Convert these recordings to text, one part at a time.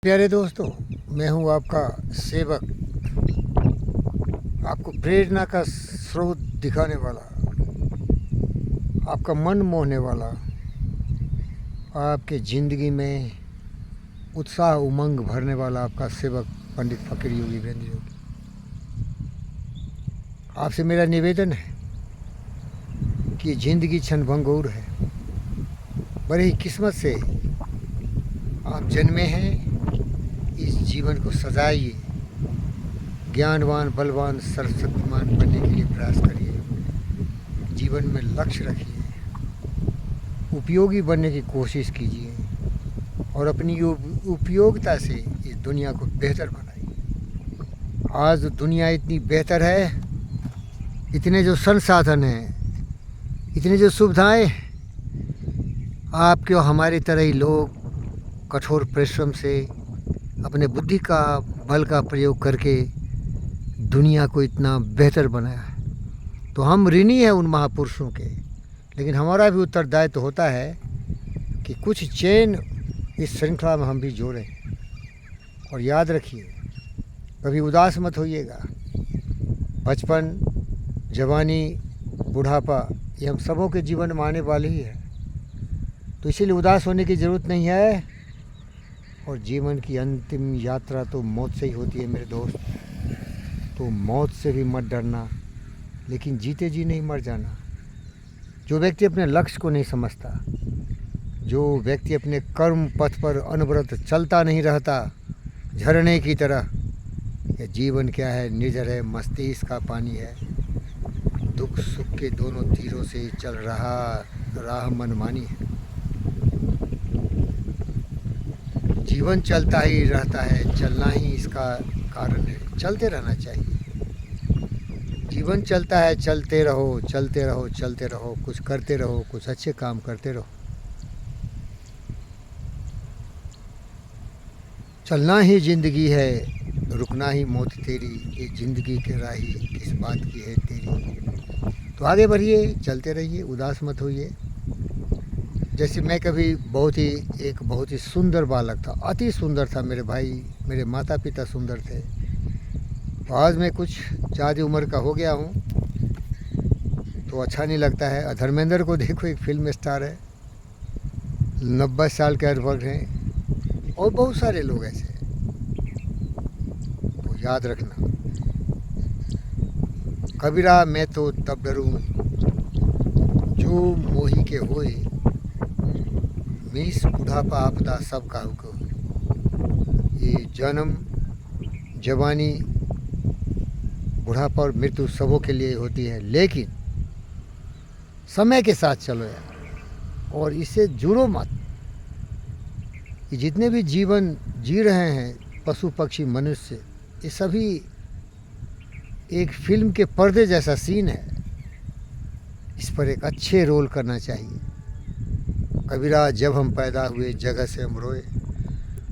प्यारे दोस्तों, मैं हूं आपका सेवक, आपको प्रेरणा का स्रोत दिखाने वाला, आपका मन मोहने वाला, आपके ज़िंदगी में उत्साह उमंग भरने वाला आपका सेवक पंडित फ़कीर योगी वीरेंद्र योगी। आपसे मेरा निवेदन है कि ज़िंदगी क्षणभंगुर है। बड़ी ही किस्मत से आप जन्मे हैं। इस जीवन को सजाइए, ज्ञानवान बलवान सर्वशक्तिमान बनने के लिए प्रयास करिए। जीवन में लक्ष्य रखिए, उपयोगी बनने की कोशिश कीजिए और अपनी उपयोगिता से इस दुनिया को बेहतर बनाइए। आज दुनिया इतनी बेहतर है, इतने जो संसाधन हैं, इतनी जो सुविधाएं, आपके और हमारी तरह ही लोग कठोर परिश्रम से अपने बुद्धि का बल का प्रयोग करके दुनिया को इतना बेहतर बनाया है। तो हम ऋणी हैं उन महापुरुषों के, लेकिन हमारा भी उत्तरदायित्व तो होता है कि कुछ चेन इस श्रृंखला में हम भी जोड़ें। और याद रखिए, कभी उदास मत होइएगा। बचपन, जवानी, बुढ़ापा, ये हम सबों के जीवन में आने वाले ही है, तो इसीलिए उदास होने की ज़रूरत नहीं है। और जीवन की अंतिम यात्रा तो मौत से ही होती है मेरे दोस्त। तो मौत से भी मत डरना, लेकिन जीते जी नहीं मर जाना। जो व्यक्ति अपने लक्ष्य को नहीं समझता, जो व्यक्ति अपने कर्म पथ पर अनवरत चलता नहीं रहता झरने की तरह, यह जीवन क्या है? निर्जर है, मस्तिष्क का पानी है। दुख सुख के दोनों तीरों से चल रहा राह मनमानी है। जीवन चलता ही रहता है, चलना ही इसका कारण है। चलते रहना चाहिए। जीवन चलता है, चलते रहो, चलते रहो, चलते रहो, कुछ करते रहो, कुछ अच्छे काम करते रहो। चलना ही जिंदगी है, रुकना ही मौत तेरी। ये जिंदगी की राही किस बात की है तेरी। तो आगे बढ़िए, चलते रहिए, उदास मत होइए। जैसे मैं कभी एक बहुत ही सुंदर बालक था, अति सुंदर था मेरे भाई, मेरे माता पिता सुंदर थे। तो आज मैं कुछ ज़्यादा उम्र का हो गया हूँ, तो अच्छा नहीं लगता है। धर्मेंद्र को देखो, एक फिल्म स्टार है, 90 साल के लगभग हैं, और बहुत सारे लोग ऐसे हैं। तो याद रखना, कबीरा मैं तो तब डरूँ जो मोही के होए, मीस बुढ़ापा आपदा सब काहू को। ये जन्म, जवानी, बुढ़ापा और मृत्यु सबों के लिए होती है, लेकिन समय के साथ चलो यार, और इससे जुड़ो मत। ये जितने भी जीवन जी रहे हैं, पशु पक्षी मनुष्य, ये सभी एक फिल्म के पर्दे जैसा सीन है। इस पर एक अच्छे रोल करना चाहिए। कबीरा जब हम पैदा हुए जगह से हम रोए,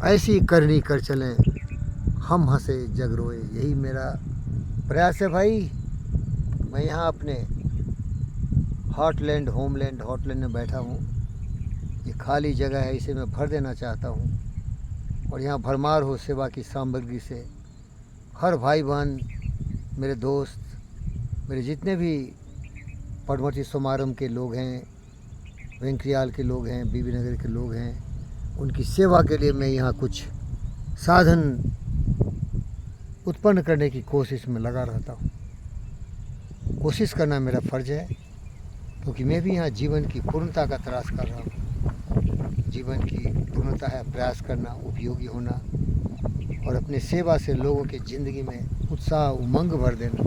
ऐसी करनी कर चलें हम हंसे जग रोए। यही मेरा प्रयास है भाई। मैं यहाँ अपने हॉटलैंड में बैठा हूँ। ये खाली जगह है, इसे मैं भर देना चाहता हूँ। और यहाँ भरमार हो सेवा की सामग्री से। हर भाई बहन, मेरे दोस्त, मेरे जितने भी पद्मवती समारंभ के लोग हैं, वेंकरियाल के लोग हैं, बीबी नगर के लोग हैं, उनकी सेवा के लिए मैं यहाँ कुछ साधन उत्पन्न करने की कोशिश में लगा रहता हूँ। कोशिश करना मेरा फ़र्ज़ है, क्योंकि मैं भी यहाँ जीवन की पूर्णता का तलाश कर रहा हूँ। जीवन की पूर्णता है प्रयास करना, उपयोगी होना, और अपने सेवा से लोगों की ज़िंदगी में उत्साह उमंग भर देना,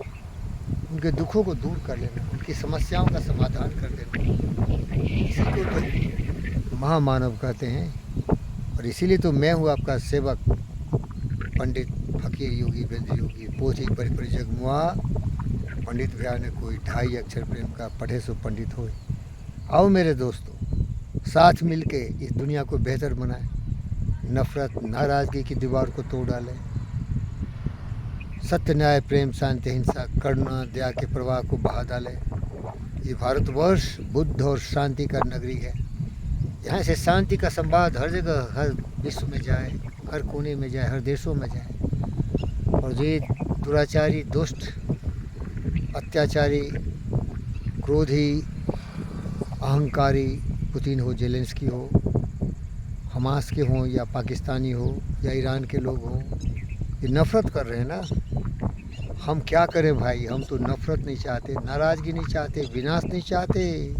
उनके दुखों को दूर कर लेना, उनकी समस्याओं का समाधान कर देना। इसी को तो महामानव कहते हैं। और इसीलिए तो मैं हूँ आपका सेवक पंडित फ़कीर योगी वीरेंद्र योगी। पोथी परिपरि जग मुआ, पंडित भैया ने कोई 2.5 अक्षर प्रेम का, पढ़े सो पंडित होए। आओ मेरे दोस्तों, साथ मिल के इस दुनिया को बेहतर बनाएं। नफ़रत नाराज़गी की दीवार को तोड़ डालें। सत्य न्याय प्रेम शांति हिंसा करुणा दया के प्रवाह को बहा डालें। ये भारतवर्ष बुद्ध और शांति का नगरी है। यहाँ से शांति का संवाद हर जगह, हर विश्व में जाए, हर कोने में जाए, हर देशों में जाए। और ये दुराचारी, दुष्ट, अत्याचारी, क्रोधी, अहंकारी पुतिन हो, जेलेंस्की हो, हमास के हों या पाकिस्तानी हो या ईरान के लोग हों, ये नफ़रत कर रहे हैं ना। हम क्या करें भाई, हम तो नफ़रत नहीं चाहते, नाराज़गी नहीं चाहते, विनाश नहीं चाहते।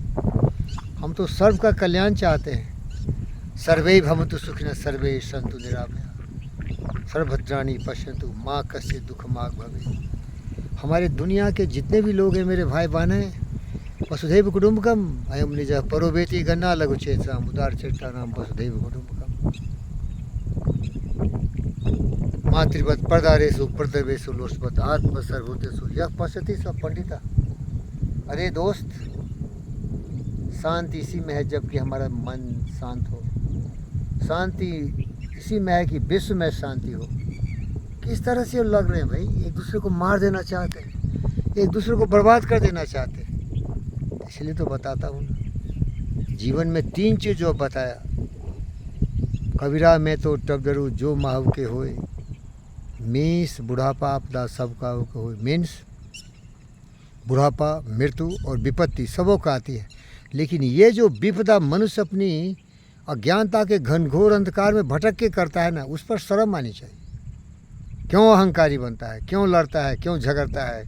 हम तो सर्व का कल्याण चाहते हैं। सर्वे भवन्तु सुखिनः सर्वे सन्तु निरामयाः सर्वभद्राणि पश्यन्तु माँ कस्य दुःखमाग भवेत्। हमारे दुनिया के जितने भी लोग हैं मेरे भाई बहन हैं, वसुधैव कुटुम्बकम अयम निजः परोवेति गन्ना लघु चेतसाम उदार चरितानाम वसुधैव कुटुम्बकम। मातृवत् परदारेषु प्रदर्वेषु लोष्पत् आत्म सर्वभूतेषु यः पश्यति स पंडिता। अरे दोस्त, शांति इसी में है जबकि हमारा मन शांत हो। शांति इसी में है कि विश्व में शांति हो। किस तरह से लग रहे हैं भाई, एक दूसरे को मार देना चाहते हैं, एक दूसरे को बर्बाद कर देना चाहते हैं। इसलिए तो बताता हूँ ना, जीवन में 3 चीज़ जो बताया कबीरा में तो तब डरू जो माहू के होए, मीन्स बुढ़ापा आपदा सबका होए। मीन्स बुढ़ापा, मृत्यु और विपत्ति सबों का आती है, लेकिन ये जो विपदा मनुष्य अपनी अज्ञानता के घनघोर अंधकार में भटक के करता है ना, उस पर शर्म आनी चाहिए। क्यों अहंकारी बनता है, क्यों लड़ता है, क्यों झगड़ता है?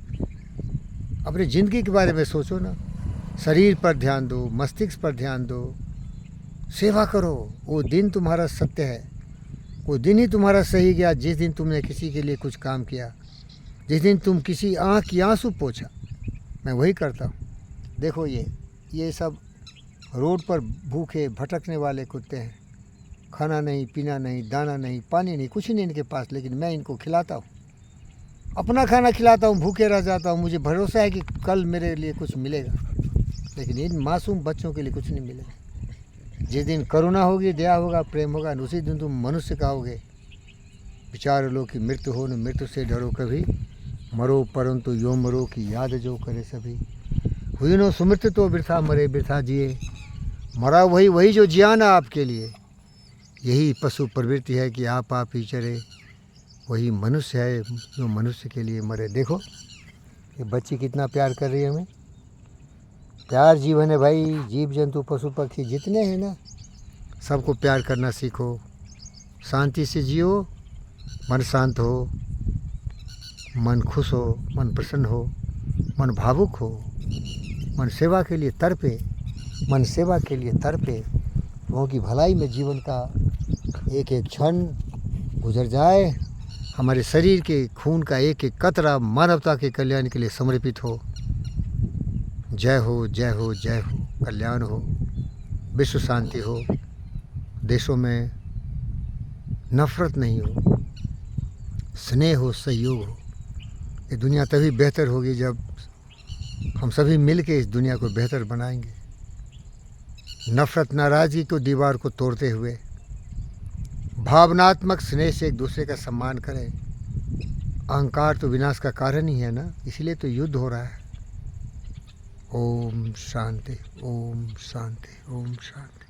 अपनी ज़िंदगी के बारे में सोचो ना। शरीर पर ध्यान दो, मस्तिष्क पर ध्यान दो, सेवा करो। वो दिन तुम्हारा सत्य है, वो दिन ही तुम्हारा सही गया जिस दिन तुमने किसी के लिए कुछ काम किया, जिस दिन तुम किसी आँख की आंसू पोंछा। मैं वही करता हूँ। देखो ये सब रोड पर भूखे भटकने वाले कुत्ते हैं, खाना नहीं, पीना नहीं, दाना नहीं, पानी नहीं, कुछ नहीं इनके पास, लेकिन मैं इनको खिलाता हूँ, अपना खाना खिलाता हूँ, भूखे रह जाता हूँ। मुझे भरोसा है कि कल मेरे लिए कुछ मिलेगा, लेकिन इन मासूम बच्चों के लिए कुछ नहीं मिलेगा। जिस दिन करुणा होगी, दया होगा, प्रेम होगा, उसी दिन तुम मनुष्य कहोगे। विचार लो कि मृत्यु हो न मृत्यु से डरो कभी, मरो परंतु यो मरो की याद जो करे सभी। हुई नो सुमृत तो वृथा मरे वृथा जिए, मरा वही जो जिया ना आपके लिए। यही पशु प्रवृत्ति है कि आप ही चरे, वही मनुष्य है जो मनुष्य के लिए मरे। देखो ये बच्ची कितना प्यार कर रही है हमें। प्यार जीवन है भाई। जीव जंतु पशु पक्षी जितने हैं ना, सबको प्यार करना सीखो, शांति से जियो, मन शांत हो, मन खुश हो, मन प्रसन्न हो, मन भावुक हो, मन सेवा के लिए तड़पे, मन सेवा के लिए तड़पे। लोगों की भलाई में जीवन का एक एक क्षण गुजर जाए, हमारे शरीर के खून का एक एक कतरा मानवता के कल्याण के लिए समर्पित हो। जय हो, जय हो, जय हो, कल्याण हो, विश्व शांति हो, देशों में नफ़रत नहीं हो, स्नेह हो, सहयोग हो। ये दुनिया तभी बेहतर होगी जब हम सभी मिल के इस दुनिया को बेहतर बनाएंगे। नफ़रत, नाराज़गी को दीवार को तोड़ते हुए भावनात्मक स्नेह से एक दूसरे का सम्मान करें। अहंकार तो विनाश का कारण ही है ना, इसलिए तो युद्ध हो रहा है। ओम शांति, ओम शांति, ओम शांति।